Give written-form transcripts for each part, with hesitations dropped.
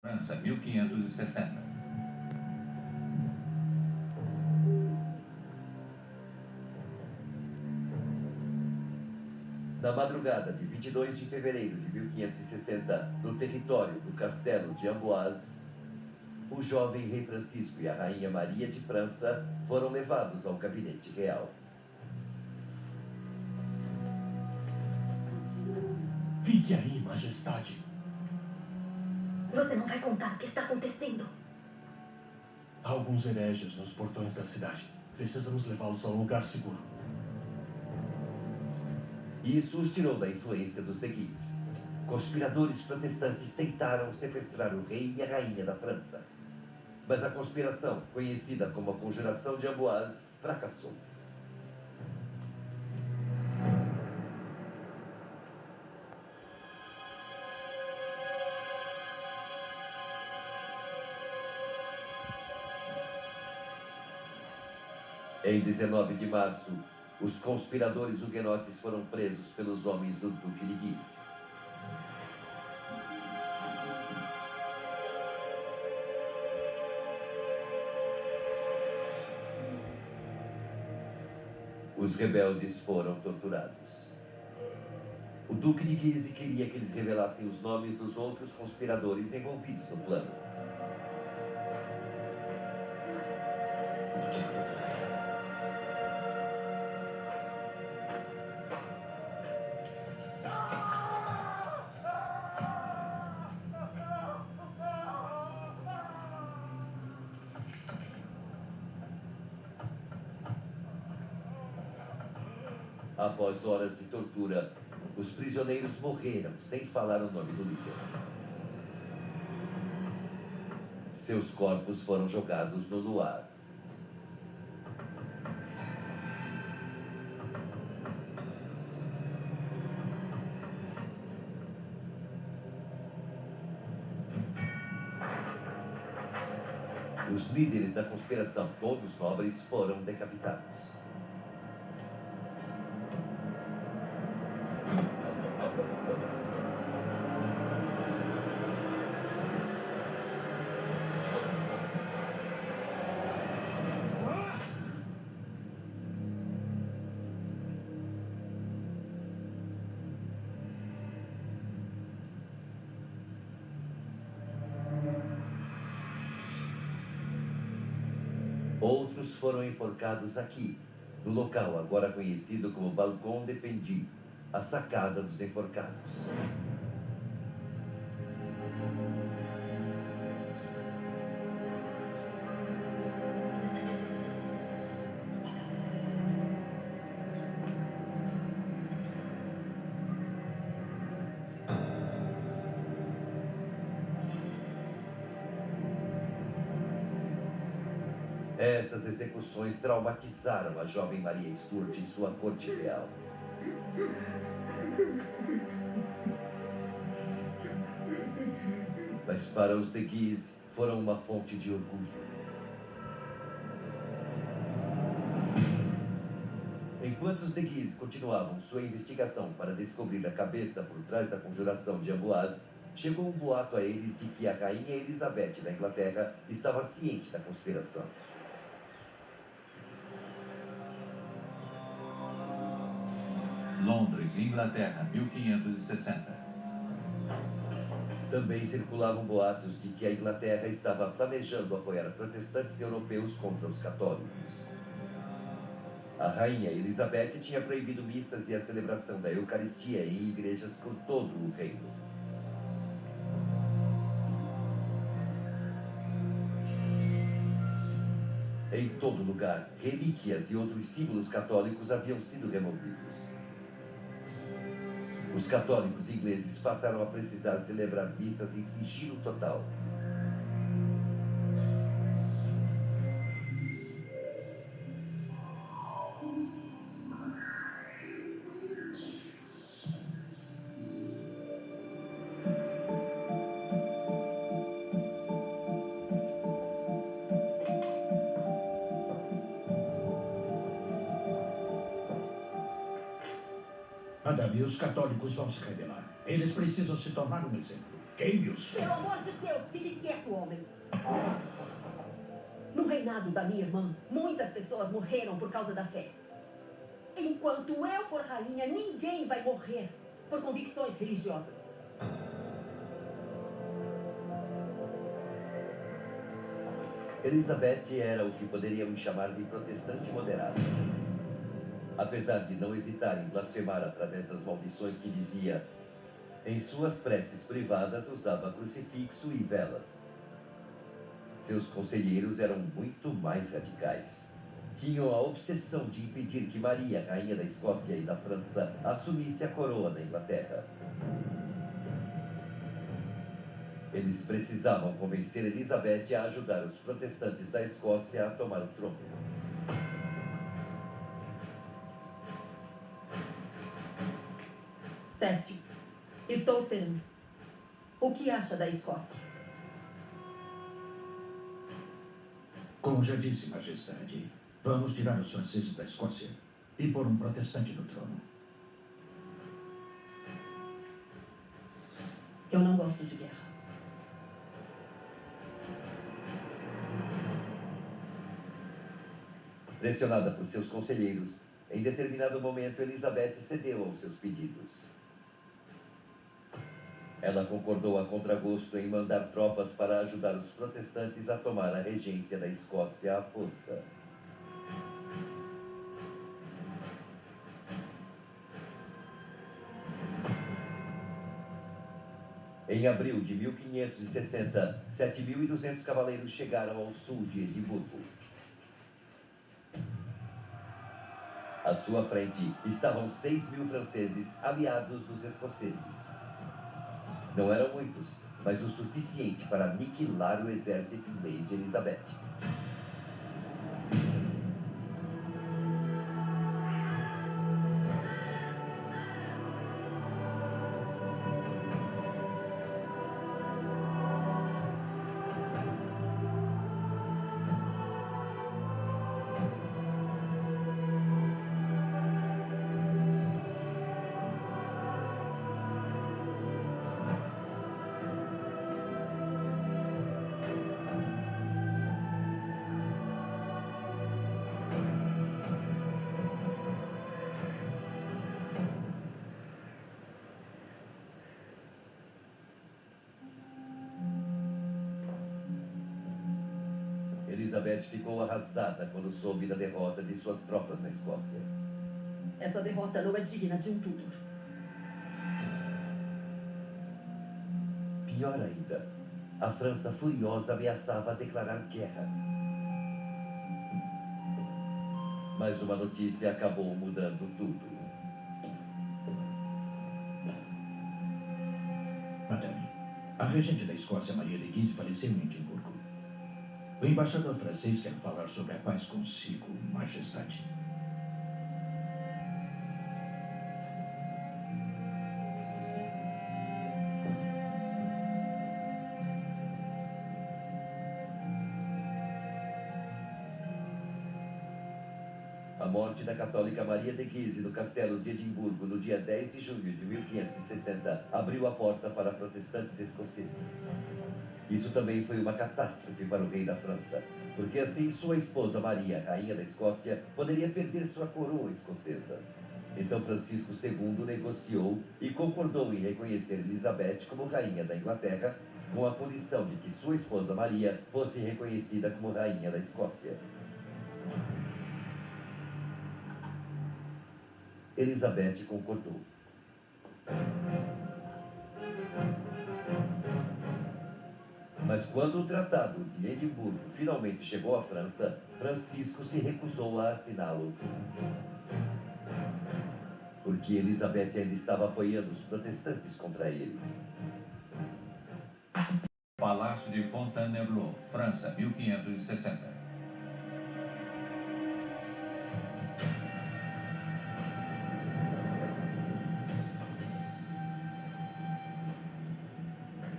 França, 1560. Na madrugada de 22 de fevereiro de 1560, no território do castelo de Amboise, o jovem rei Francisco e a rainha Maria de França foram levados ao gabinete real. Fique aí, majestade. Você não vai contar o que está acontecendo? Há alguns hereges nos portões da cidade. Precisamos levá-los a um lugar seguro. Isso os tirou da influência dos de Guise. Conspiradores protestantes tentaram sequestrar o rei e a rainha da França. Mas a conspiração, conhecida como a Conjuração de Amboise, fracassou. Em 19 de março, os conspiradores huguenotes foram presos pelos homens do Duque de Guise. Os rebeldes foram torturados. O Duque de Guise queria que eles revelassem os nomes dos outros conspiradores envolvidos no plano. Após horas de tortura, os prisioneiros morreram sem falar o nome do líder. Seus corpos foram jogados no luar. Os líderes da conspiração, todos nobres, foram decapitados. Outros foram enforcados aqui, no local agora conhecido como Balcon de Pendy, a sacada dos enforcados. Essas execuções traumatizaram a jovem Maria Stuart em sua corte real. Mas para os de Guise foram uma fonte de orgulho. Enquanto os de Guise continuavam sua investigação para descobrir a cabeça por trás da conjuração de Amboise, chegou um boato a eles de que a rainha Elizabeth da Inglaterra estava ciente da conspiração. Londres, Inglaterra, 1560. Também circulavam boatos de que a Inglaterra estava planejando apoiar protestantes europeus contra os católicos. A rainha Elizabeth tinha proibido missas e a celebração da Eucaristia em igrejas por todo o reino. Em todo lugar, relíquias e outros símbolos católicos haviam sido removidos. Os católicos ingleses passaram a precisar celebrar missas em sigilo total. Madame, os católicos vão se rebelar. Eles precisam se tornar um exemplo. Arqueiros? Pelo amor de Deus, fique quieto, homem. No reinado da minha irmã, muitas pessoas morreram por causa da fé. Enquanto eu for rainha, ninguém vai morrer por convicções religiosas. Elizabeth era o que poderíamos chamar de protestante moderado. Apesar de não hesitar em blasfemar através das maldições que dizia, em suas preces privadas usava crucifixo e velas. Seus conselheiros eram muito mais radicais. Tinham a obsessão de impedir que Maria, rainha da Escócia e da França, assumisse a coroa da Inglaterra. Eles precisavam convencer Elizabeth a ajudar os protestantes da Escócia a tomar o trono. Cécio, estou esperando. O que acha da Escócia? Como já disse, Majestade, vamos tirar os franceses da Escócia e pôr um protestante no trono. Eu não gosto de guerra. Pressionada por seus conselheiros, em determinado momento Elizabeth cedeu aos seus pedidos. Ela concordou a contragosto em mandar tropas para ajudar os protestantes a tomar a regência da Escócia à força. Em abril de 1560, 7.200 cavaleiros chegaram ao sul de Edimburgo. À sua frente estavam 6.000 franceses aliados dos escoceses. Não eram muitos, mas o suficiente para aniquilar o exército inglês de Elizabeth. Elizabeth ficou arrasada quando soube da derrota de suas tropas na Escócia. Essa derrota não é digna de um Tudor. Pior ainda, a França furiosa ameaçava declarar guerra. Mas uma notícia acabou mudando tudo. Madame, a regente da Escócia, Maria de Guise, faleceu em Edimburgo. O embaixador francês quer falar sobre a paz consigo, Majestade. A morte da católica Maria de Guise no castelo de Edimburgo no dia 10 de junho de 1560 abriu a porta para protestantes escoceses. Isso também foi uma catástrofe para o rei da França, porque assim sua esposa Maria, rainha da Escócia, poderia perder sua coroa escocesa. Então Francisco II negociou e concordou em reconhecer Elizabeth como rainha da Inglaterra, com a condição de que sua esposa Maria fosse reconhecida como rainha da Escócia. Elizabeth concordou. Mas quando o Tratado de Edimburgo finalmente chegou à França, Francisco se recusou a assiná-lo. Porque Elizabeth ainda estava apoiando os protestantes contra ele. Palácio de Fontainebleau, França, 1560.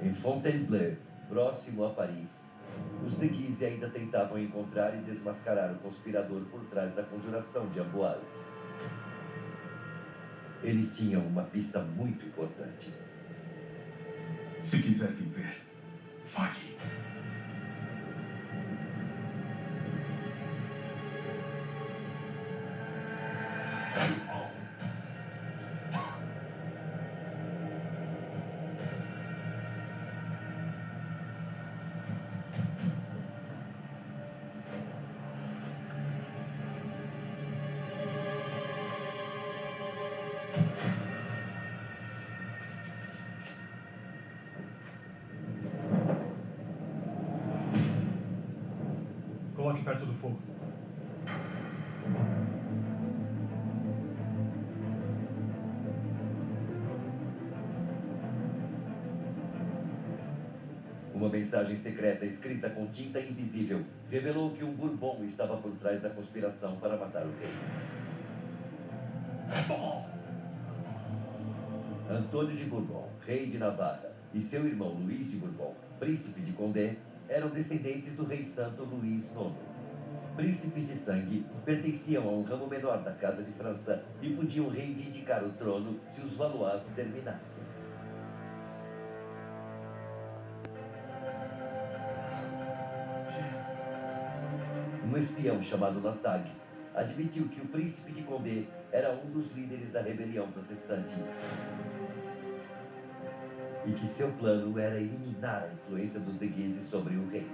Em Fontainebleau, próximo a Paris, os de Guise ainda tentavam encontrar e desmascarar o conspirador por trás da conjuração de Amboise. Eles tinham uma pista muito importante. Se quiser viver, fale. Coloque perto do fogo. Uma mensagem secreta escrita com tinta invisível revelou que um Bourbon estava por trás da conspiração para matar o rei. Antônio de Bourbon, rei de Navarra, e seu irmão Luís de Bourbon, príncipe de Condé, eram descendentes do rei santo Luís IX. Príncipes de sangue pertenciam a um ramo menor da Casa de França e podiam reivindicar o trono se os Valois terminassem. Um espião chamado Lassagne admitiu que o príncipe de Condé era um dos líderes da rebelião protestante e que seu plano era eliminar a influência dos de Guise sobre o rei.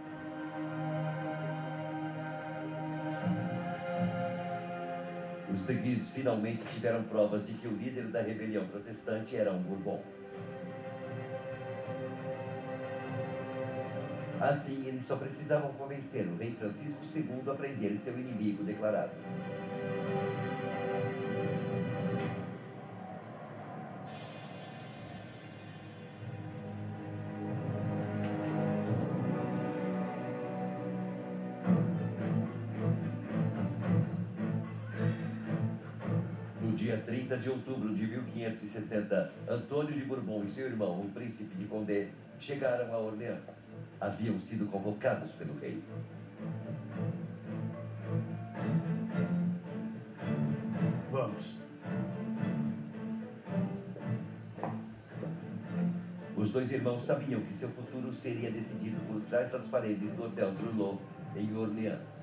Os de Guise finalmente tiveram provas de que o líder da rebelião protestante era um Bourbon. Assim, eles só precisavam convencer o rei Francisco II a prender seu inimigo declarado. No dia 30 de outubro de 1560, Antônio de Bourbon e seu irmão, o príncipe de Condé, chegaram a Orleans. Haviam sido convocados pelo rei. Vamos. Os dois irmãos sabiam que seu futuro seria decidido por trás das paredes do Hotel Trulot, em Orleans.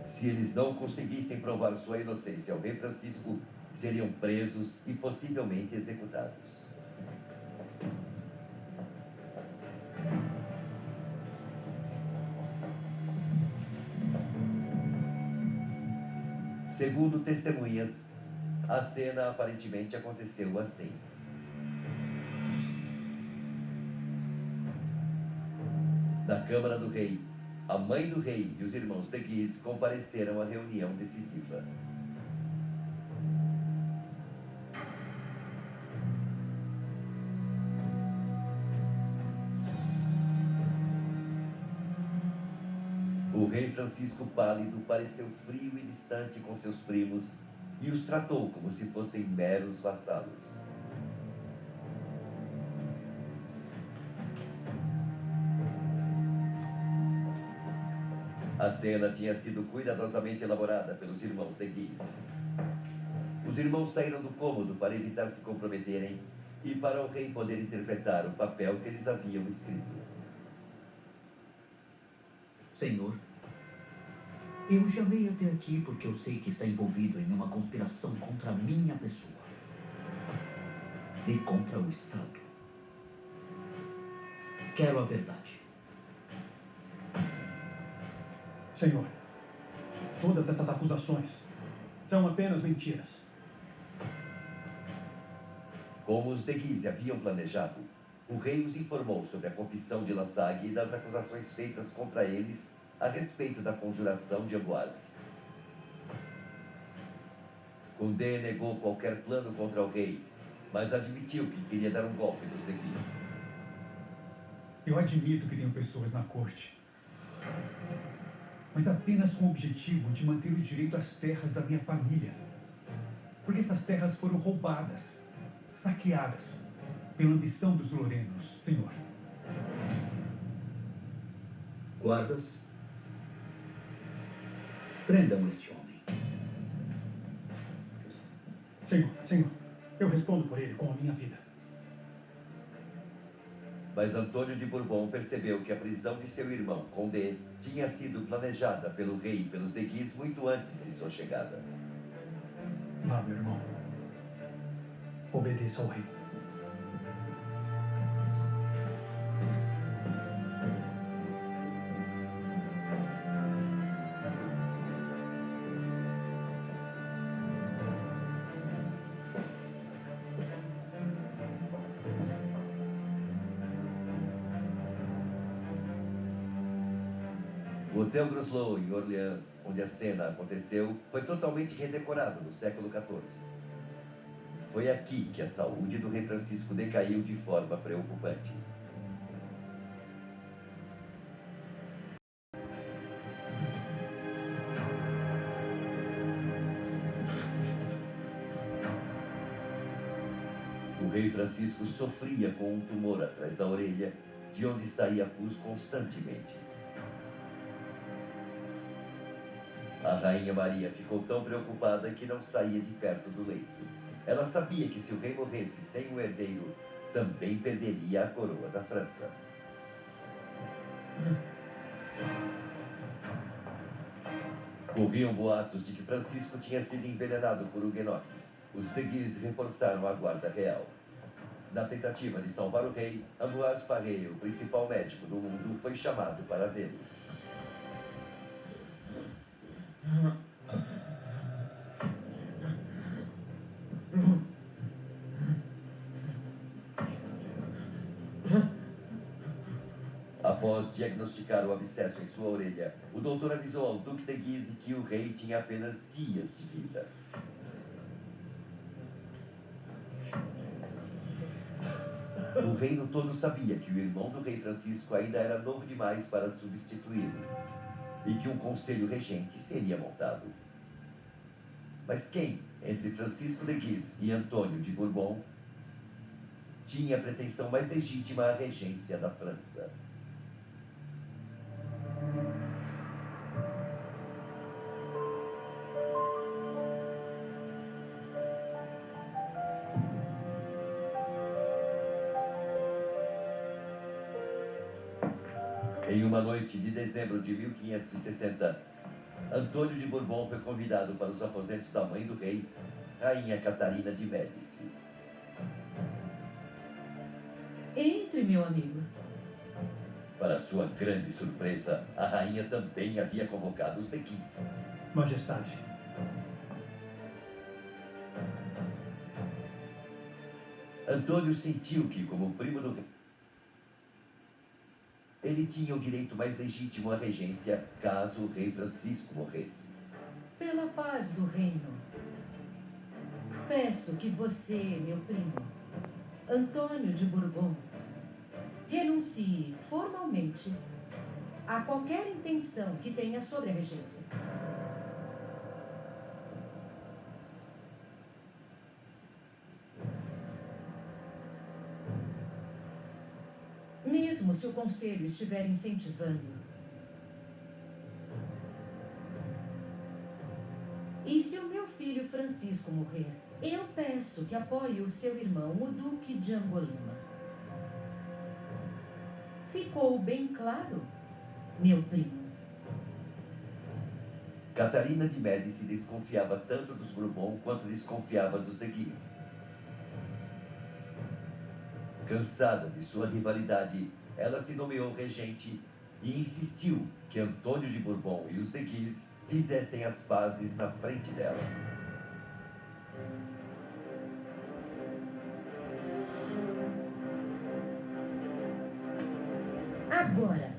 Se eles não conseguissem provar sua inocência ao rei Francisco, seriam presos e possivelmente executados. Segundo testemunhas, a cena aparentemente aconteceu assim. Na Câmara do Rei, a mãe do rei e os irmãos de Guise compareceram à reunião decisiva. O rei Francisco Pálido pareceu frio e distante com seus primos e os tratou como se fossem meros vassalos. A cena tinha sido cuidadosamente elaborada pelos irmãos de Guise. Os irmãos saíram do cômodo para evitar se comprometerem e para o rei poder interpretar o papel que eles haviam escrito. Senhor, eu chamei até aqui porque eu sei que está envolvido em uma conspiração contra a minha pessoa e contra o Estado. Quero a verdade. Senhor, todas essas acusações são apenas mentiras. Como os de Guise haviam planejado, o rei os informou sobre a confissão de Lassagne e das acusações feitas contra eles a respeito da conjuração de Amboise. Condé negou qualquer plano contra o rei, mas admitiu que queria dar um golpe nos de Guise. Eu admito que tenho pessoas na corte, mas apenas com o objetivo de manter o direito às terras da minha família. Porque essas terras foram roubadas, saqueadas, pela ambição dos Lorenos, senhor. Guardas, prendam este homem. Senhor, Eu respondo por ele com a minha vida. Mas Antônio de Bourbon percebeu que a prisão de seu irmão, Condé, tinha sido planejada pelo rei e pelos de Guise muito antes de sua chegada. Vá, meu irmão. Obedeça ao rei. O Hotel Groslow, em Orleans, onde a cena aconteceu, foi totalmente redecorado no século XIV. Foi aqui que a saúde do rei Francisco decaiu de forma preocupante. O rei Francisco sofria com um tumor atrás da orelha, de onde saía pus constantemente. A rainha Maria ficou tão preocupada que não saía de perto do leito. Ela sabia que se o rei morresse sem um herdeiro, também perderia a coroa da França. Corriam boatos de que Francisco tinha sido envenenado por huguenotes. Os de Guise reforçaram a guarda real. Na tentativa de salvar o rei, Ambroise Paré, o principal médico do mundo, foi chamado para vê-lo. Após diagnosticar o abscesso em sua orelha, o doutor avisou ao Duque de Guise que o rei tinha apenas dias de vida. O reino todo sabia que o irmão do rei Francisco ainda era novo demais para substituí-lo e que um conselho regente seria montado. Mas quem, entre Francisco de Guise e Antônio de Bourbon, tinha a pretensão mais legítima à regência da França? Em uma noite de dezembro de 1560, Antônio de Bourbon foi convidado para os aposentos da mãe do rei, Rainha Catarina de Médici. Entre, meu amigo. Para sua grande surpresa, a rainha também havia convocado os de Guise. Majestade. Antônio sentiu que, como primo do rei, ele tinha o direito mais legítimo à regência caso o rei Francisco morresse. Pela paz do reino, peço que você, meu primo, Antônio de Bourbon, renuncie formalmente a qualquer intenção que tenha sobre a regência. Mesmo se o conselho estiver incentivando. E se o meu filho Francisco morrer, eu peço que apoie o seu irmão, o Duque de Angolema. Ficou bem claro, meu primo? Catarina de Médici desconfiava tanto dos Bourbon quanto desconfiava dos de Guise. Cansada de sua rivalidade, ela se nomeou regente e insistiu que Antônio de Bourbon e os de Guise fizessem as pazes na frente dela. Agora.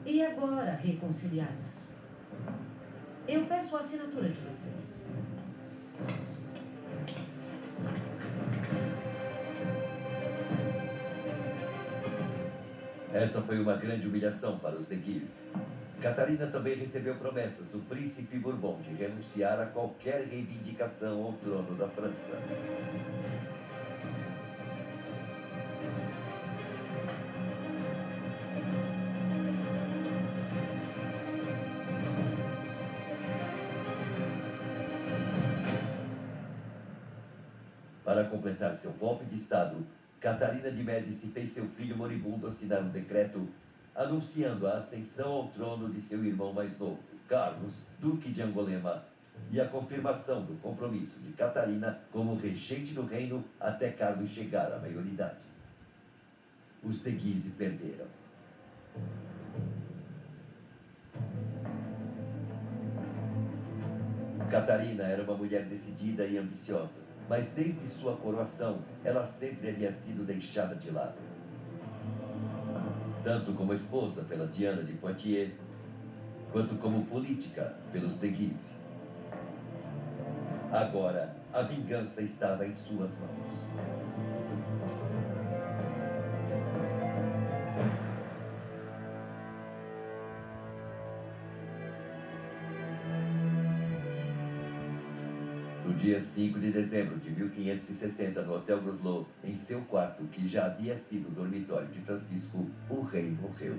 E agora, reconciliados, eu peço a assinatura de vocês. Essa foi uma grande humilhação para os de Guise. Catarina também recebeu promessas do príncipe Bourbon de renunciar a qualquer reivindicação ao trono da França. Para completar seu golpe de Estado, Catarina de Médici fez seu filho moribundo assinar um decreto anunciando a ascensão ao trono de seu irmão mais novo, Carlos, duque de Angulema, e a confirmação do compromisso de Catarina como regente do reino até Carlos chegar à maioridade. Os de Guise perderam. Catarina era uma mulher decidida e ambiciosa, mas desde sua coroação, ela sempre havia sido deixada de lado. Tanto como esposa pela Diana de Poitiers, quanto como política pelos de Guise. Agora, a vingança estava em suas mãos. No dia 5 de dezembro de 1560, no Hotel Groslow, em seu quarto, que já havia sido o dormitório de Francisco, o rei morreu.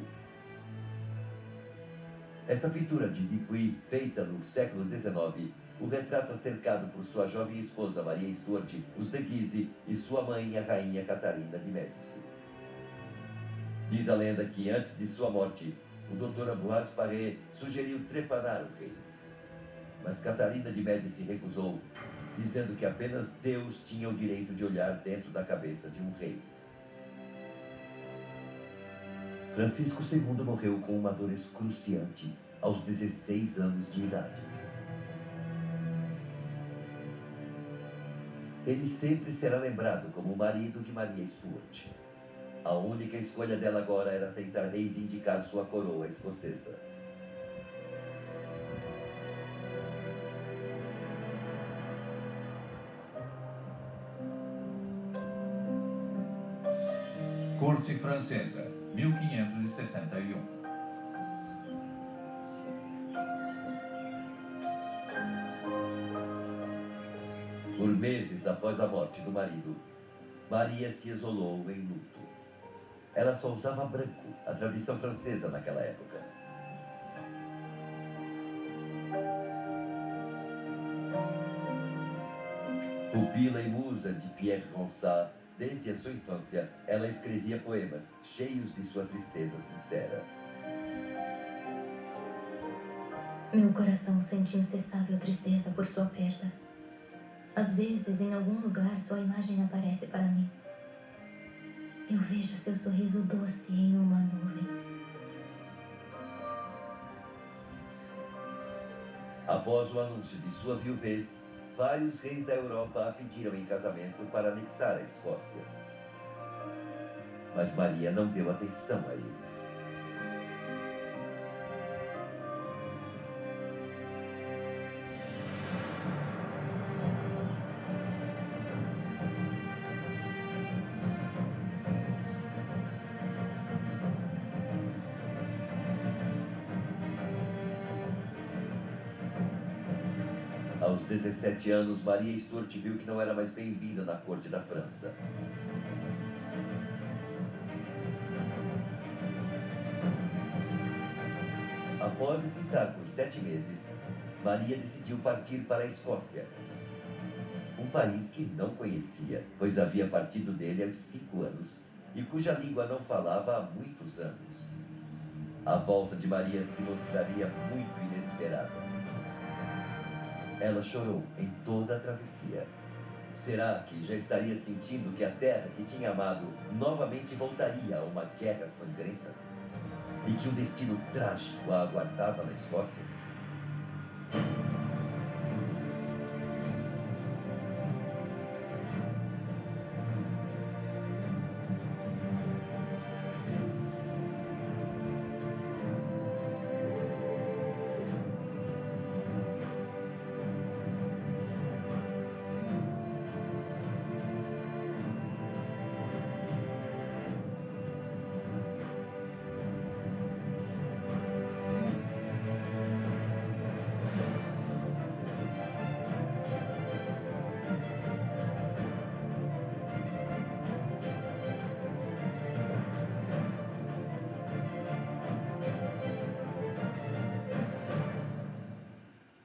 Essa pintura de Dupuy, feita no século XIX, o retrata cercado por sua jovem esposa Maria Stuart, os de Guise e sua mãe, a rainha Catarina de Médici. Diz a lenda que, antes de sua morte, o Dr. Ambroise Paré sugeriu trepanar o rei. Mas Catarina de Médici recusou, dizendo que apenas Deus tinha o direito de olhar dentro da cabeça de um rei. Francisco II morreu com uma dor excruciante aos 16 anos de idade. Ele sempre será lembrado como o marido de Maria Stuart. A única escolha dela agora era tentar reivindicar sua coroa escocesa. Corte Francesa, 1561. Por meses após a morte do marido, Maria se isolou em luto. Ela só usava branco, a tradição francesa naquela época. Pupila e musa de Pierre Ronsard, desde a sua infância, ela escrevia poemas cheios de sua tristeza sincera. Meu coração sente incessável tristeza por sua perda. Às vezes, em algum lugar, sua imagem aparece para mim. Eu vejo seu sorriso doce em uma nuvem. Após o anúncio de sua viuvez, vários reis da Europa a pediram em casamento para anexar a Escócia. Mas Maria não deu atenção a eles. Aos 17 anos, Maria Stuart viu que não era mais bem-vinda na corte da França. Após hesitar por 7 meses, Maria decidiu partir para a Escócia. Um país que não conhecia, pois havia partido dele aos 5 anos e cuja língua não falava há muitos anos. A volta de Maria se mostraria muito inesperada. Ela chorou em toda a travessia. Será que já estaria sentindo que a terra que tinha amado novamente voltaria a uma guerra sangrenta? E que um destino trágico a aguardava na Escócia?